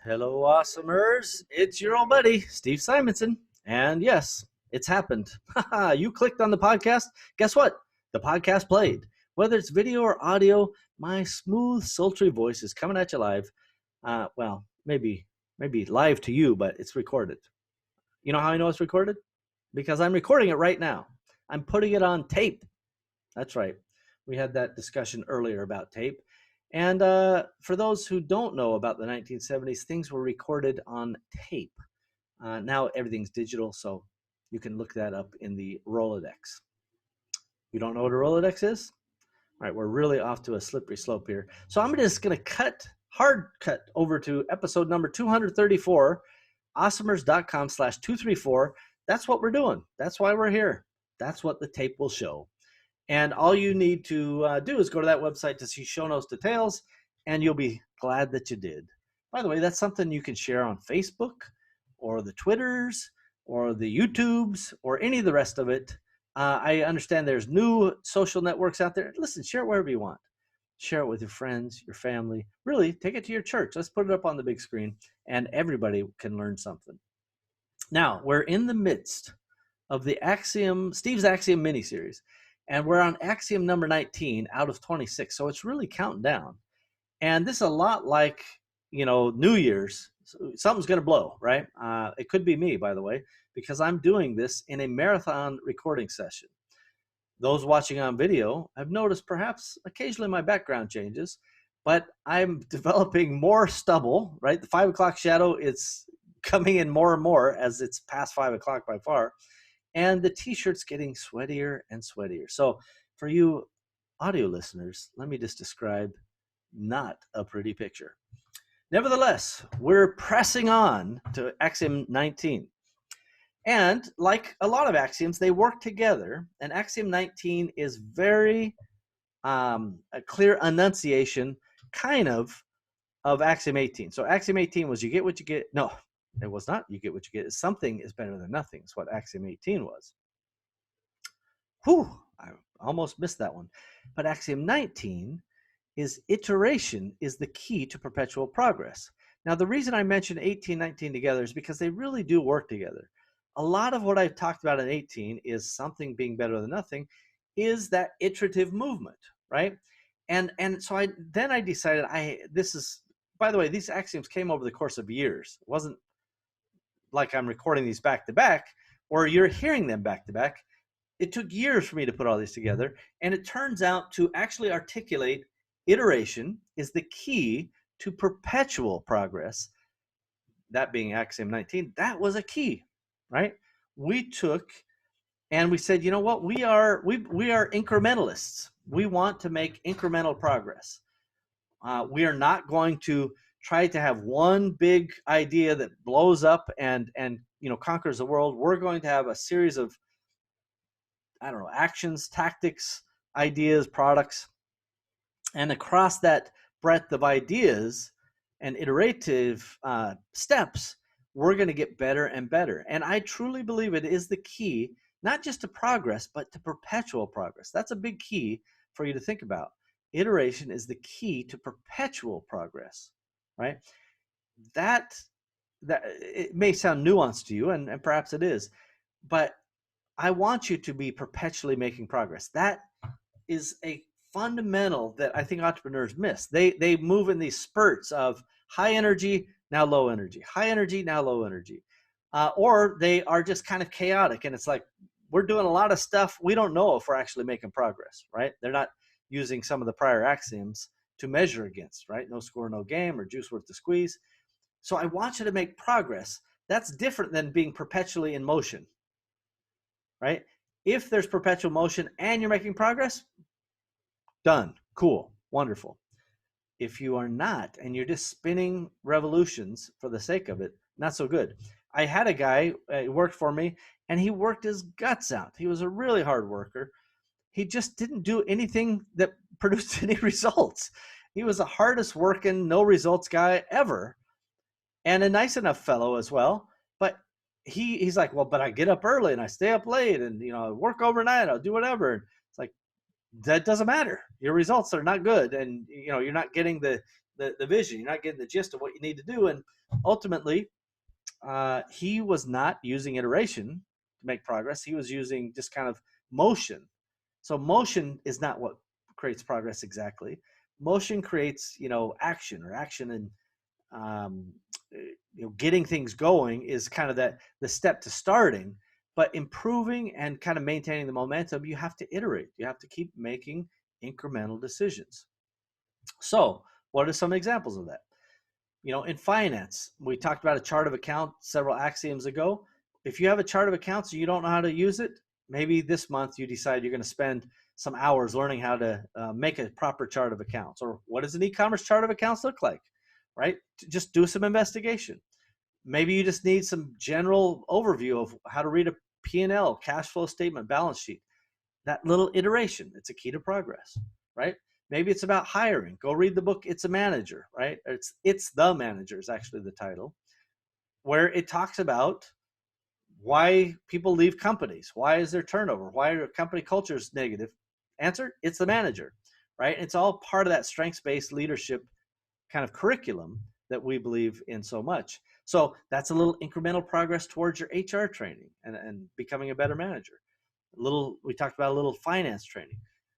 Hello, awesomers. It's your old buddy, Steve Simonson. And yes, it's happened. You clicked on the podcast. Guess what? The podcast played. Whether it's video or audio, my smooth, sultry voice is coming at you live. Well, maybe live to you, but it's recorded. You know how I know it's recorded? Because I'm recording it right now. I'm putting it on tape. That's right. We had that discussion earlier about tape. And for those who don't know about the 1970s, things were recorded on tape. Now everything's digital, so you can look that up in the Rolodex. You don't know what a Rolodex is? All right, we're really off to a slippery slope here. So I'm just going to hard cut over to episode number 234, awesomers.com/234. That's what we're doing. That's why we're here. That's what the tape will show. And all you need to do is go to that website to see show notes details, and you'll be glad that you did. By the way, that's something you can share on Facebook or the Twitters or the YouTubes or any of the rest of it. I understand there's new social networks out there. Listen, share it wherever you want. Share it with your friends, your family. Really, take it to your church. Let's put it up on the big screen, and everybody can learn something. Now, we're in the midst of the Steve's Axiom Mini Series. And we're on Axiom number 19 out of 26. So it's really counting down. And this is a lot like, New Year's. Something's going to blow, right? It could be me, by the way, because I'm doing this in a marathon recording session. Those watching on video have noticed perhaps occasionally my background changes, but I'm developing more stubble, right? The 5 o'clock shadow is coming in more and more as it's past 5 o'clock by far. And the t-shirt's getting sweatier and sweatier. So for you audio listeners, let me just describe not a pretty picture. Nevertheless, we're pressing on to Axiom 19. And like a lot of axioms, they work together. And Axiom 19 is very a clear enunciation kind of Axiom 18. So Axiom 18 was you get what you get. No, it was not you get what you get. Something is better than nothing. It's what Axiom 18 was. Whew, I almost missed that one. But Axiom 19 is iteration is the key to perpetual progress. Now, the reason I mentioned 18, 19 together is because they really do work together. A lot of what I've talked about in 18 is something being better than nothing, is that iterative movement, right? And so I decided by the way, these axioms came over the course of years. It wasn't like I'm recording these back to back or you're hearing them back to back. It took years for me to put all these together, and it turns out to actually articulate iteration is the key to perpetual progress. That being Axiom 19, that was a key, right? We took and we said, you know what? We are incrementalists. We want to make incremental progress. We are not going to try to have one big idea that blows up and conquers the world. We're going to have a series of actions, tactics, ideas, products. And across that breadth of ideas and iterative steps, we're going to get better and better. And I truly believe it is the key, not just to progress, but to perpetual progress. That's a big key for you to think about. Iteration is the key to perpetual progress, right? That it may sound nuanced to you, and perhaps it is, but I want you to be perpetually making progress. That is a fundamental that I think entrepreneurs miss. They move in these spurts of high energy, now low energy, high energy, now low energy. Or they are just kind of chaotic. And it's like, we're doing a lot of stuff. We don't know if we're actually making progress, right? They're not using some of the prior axioms to measure against, right? No score, no game, or juice worth the squeeze. So I want you to make progress. That's different than being perpetually in motion, right? If there's perpetual motion and you're making progress, done, cool, wonderful. If you are not, and you're just spinning revolutions for the sake of it, not so good. I had a guy who worked for me, and he worked his guts out. He was a really hard worker. He just didn't do anything that produced any results. He was the hardest working, no results guy ever, and a nice enough fellow as well. But he's like, well, but I get up early and I stay up late, and I work overnight. I'll do whatever. It's like, that doesn't matter. Your results are not good, and you're not getting the the vision. You're not getting the gist of what you need to do. And ultimately, he was not using iteration to make progress. He was using just kind of motion. So motion is not what creates progress exactly. Motion creates, action, or action and um, getting things going is kind of the step to starting. But improving and kind of maintaining the momentum, you have to iterate. You have to keep making incremental decisions. So, what are some examples of that? In finance, we talked about a chart of accounts several axioms ago. If you have a chart of accounts and you don't know how to use it, maybe this month you decide you're going to spend some hours learning how to make a proper chart of accounts. Or what does an e-commerce chart of accounts look like, right? Just do some investigation. Maybe you just need some general overview of how to read a P&L, cash flow statement, balance sheet. That little iteration, it's a key to progress, right? Maybe it's about hiring. Go read the book, It's a Manager, right? It's the Manager is actually the title, where it talks about why people leave companies. Why is there turnover? Why are company cultures negative? Answer, it's the manager, right? It's all part of that strengths-based leadership kind of curriculum that we believe in so much. So that's a little incremental progress towards your HR training and becoming a better manager. We talked about a little finance training.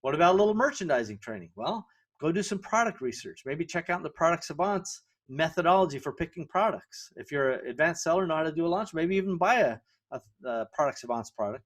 What about a little merchandising training? Well, go do some product research. Maybe check out the Product Savant's methodology for picking products. If you're an advanced seller, know how to do a launch, maybe even buy a Product Savant's product.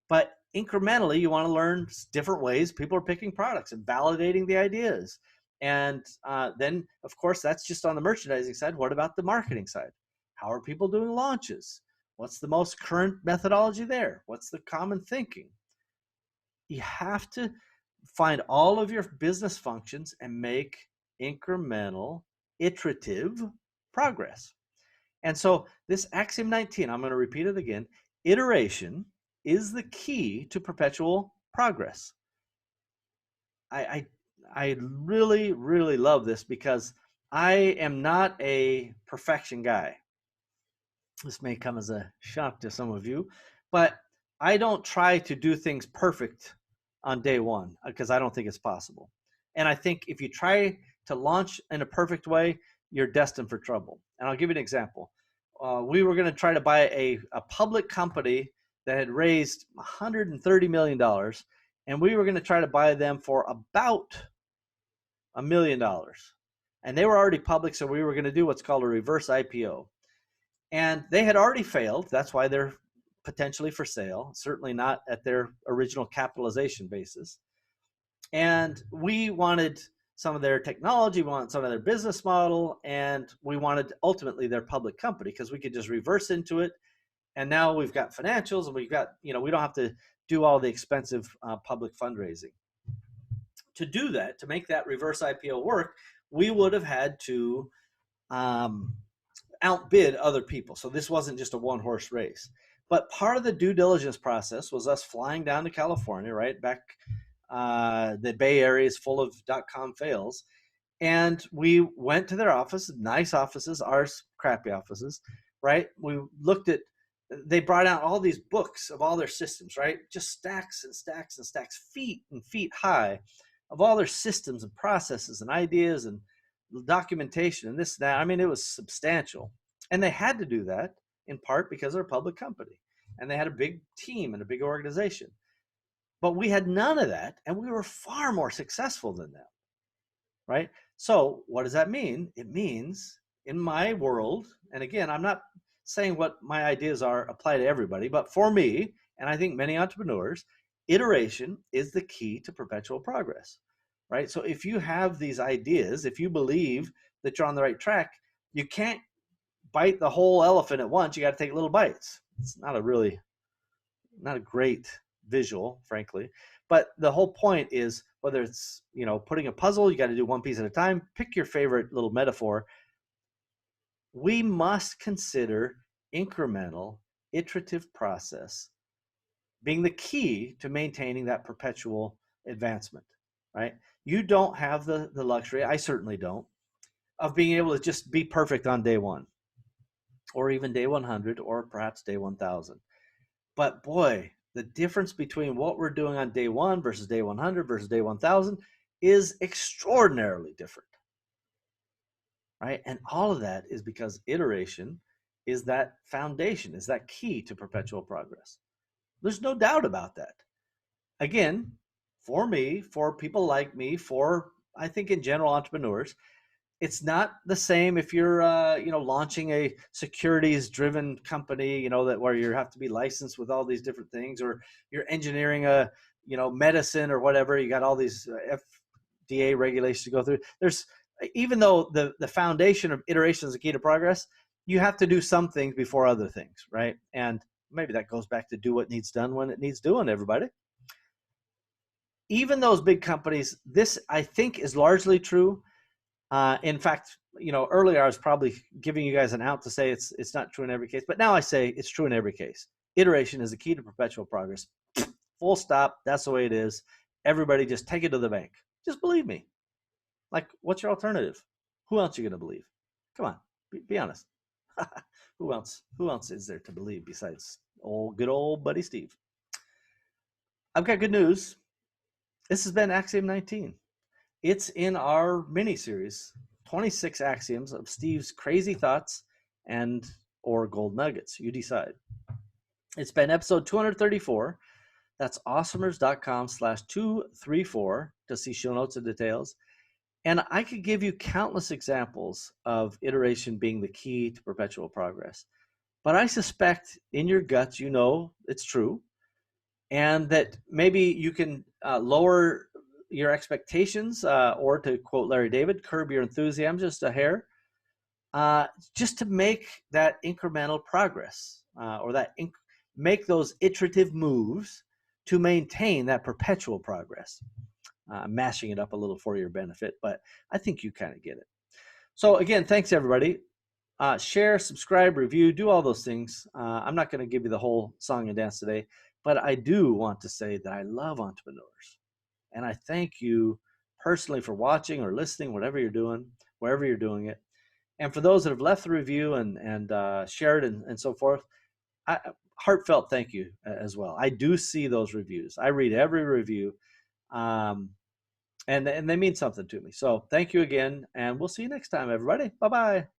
But incrementally, you want to learn different ways people are picking products and validating the ideas. And then, of course, that's just on the merchandising side. What about the marketing side? How are people doing launches? What's the most current methodology there? What's the common thinking? You have to find all of your business functions and make incremental, iterative progress. And so this Axiom 19, I'm going to repeat it again. Iteration is the key to perpetual progress. I really, really love this because I am not a perfection guy. This may come as a shock to some of you, but I don't try to do things perfect on day one because I don't think it's possible. And I think if you try to launch in a perfect way, you're destined for trouble. And I'll give you an example. We were going to try to buy a public company that had raised $130 million, and we were going to try to buy them for about $1 million. And they were already public, so we were going to do what's called a reverse IPO. And they had already failed. That's why they're potentially for sale, certainly not at their original capitalization basis. And we wanted some of their technology, we wanted some of their business model, and we wanted ultimately their public company because we could just reverse into it. And now we've got financials and we've got, we don't have to do all the expensive public fundraising. To do that, to make that reverse IPO work, we would have had to outbid other people. So this wasn't just a one-horse race. But part of the due diligence process was us flying down to California, right? Back the Bay Area is full of .com fails. And we went to their office, nice offices, ours crappy offices, right? We looked at, they brought out all these books of all their systems, right? Just stacks and stacks and stacks, feet and feet high of all their systems and processes and ideas and documentation and this, that. I mean, it was substantial. And they had to do that in part because they're a public company and they had a big team and a big organization. But we had none of that, and we were far more successful than them, right? So what does that mean? It means in my world, and again, I'm not saying what my ideas are apply to everybody, but for me, and I think many entrepreneurs, iteration is the key to perpetual progress, right? So if you have these ideas, if you believe that you're on the right track, you can't bite the whole elephant at once. You got to take little bites. It's not a great visual, frankly, but the whole point is whether it's, putting a puzzle, you got to do one piece at a time. Pick your favorite little metaphor. We must consider incremental, iterative process being the key to maintaining that perpetual advancement, right? You don't have the luxury, I certainly don't, of being able to just be perfect on day one or even day 100 or perhaps day 1000. But boy, the difference between what we're doing on day one versus day 100 versus day 1000 is extraordinarily different. right? And all of that is because iteration is that foundation, is that key to perpetual progress. There's no doubt about that. Again, for me, for people like me, for I think in general entrepreneurs, it's not the same if you're launching a securities driven company, that where you have to be licensed with all these different things, or you're engineering a medicine or whatever. You got all these FDA regulations to go through. There's, even though the foundation of iteration is the key to progress, you have to do some things before other things, right? And maybe that goes back to do what needs done when it needs doing, everybody. Even those big companies, this I think is largely true. In fact, earlier I was probably giving you guys an out to say it's not true in every case, but now I say it's true in every case. Iteration is the key to perpetual progress. Full stop. That's the way it is. Everybody just take it to the bank. Just believe me. Like, what's your alternative? Who else are you going to believe? Come on, be honest. Who else? Who else is there to believe besides good old buddy Steve? I've got good news. This has been Axiom 19. It's in our mini series, 26 axioms of Steve's crazy thoughts and or gold nuggets. You decide. It's been episode 234. That's awesomers.com/234 to see show notes and details. And I could give you countless examples of iteration being the key to perpetual progress. But I suspect in your guts, it's true. And that maybe you can lower your expectations, or to quote Larry David, curb your enthusiasm just a hair, just to make that incremental progress, or make those iterative moves to maintain that perpetual progress. Mashing it up a little for your benefit, but I think you kind of get it. So again, thanks everybody. Share, subscribe, review, do all those things. I'm not going to give you the whole song and dance today, but I do want to say that I love entrepreneurs. And I thank you personally for watching or listening, whatever you're doing, wherever you're doing it. And for those that have left the review and shared and so forth, heartfelt thank you as well. I do see those reviews. I read every review, and they mean something to me. So thank you again, and we'll see you next time, everybody. Bye-bye.